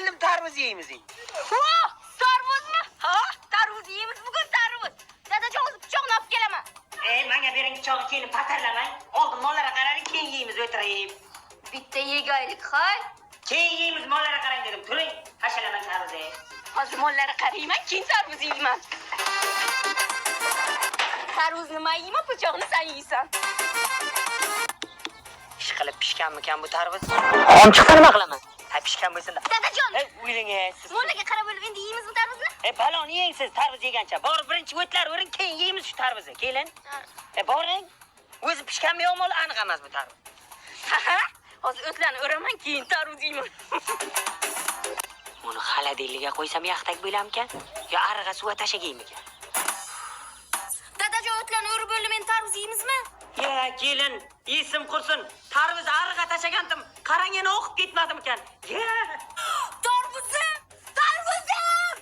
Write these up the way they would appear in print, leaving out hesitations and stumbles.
keldim tarvuz yeymiz. Tarvuzmi? Ha, tarvuz yeymiz bugun tarvuz. Dadajon o'zi pichoqni olib kelaman. Menga bering pichog'i kelin patarlamang. Oldin mollarga qarang, keyin yeymiz o'tirib. Bitta yegaylik, hay. Keyin yeymiz mollarga qarang dedim. Turing, hashalamang tarvuzni. Hozir mollarga qarayman, keyin tarvuz yeyman. Tarvuzni men yeyman, pichoqni sen yeysan. Ishqilib pishganmikan bu tarvuz? Xom chiqsa nima qilaman? Ha pishgan bo'lsin. Dadajon, O'ylingiz. mollarga qarab bo'lib endi yeymizmi tarvuzni? Balon yeng siz tarvuz yegancha. Borib birinchi o'tlar o'ring, keyin yeymiz shu tarvuzni. Kelin. Boring. O'zi pishganmi yo'qmi aniq emas bu tarvuz. Ha, hozir o'tlarni o'raman, keyin tarvuz yeyman. Uni xolodilniga qo'ysam yaxtak bo'lamkan? Yo arig'a suvga tashagaymikan? Dadajon, o'tlarni o'rib bo'lib endi tarvuz yeymizmi? Ya kelin, esim qursin. Tarvuz arig'a tashagandim. Qarang yana o'qib ketmadimikan? Ya! Tarvuzim! Tarvuzim!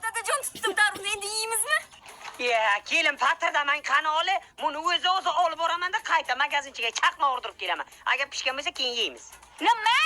Dadajon, tutdim tarvuzni, endi yeymizmi? Ya, kelin patirdaman qani oli, buni o'zi olib boraman-da qayta magazinchiga chaqma o'rdirib kelaman. Agar pishgan bo'lsa keyin yeymiz. Nima?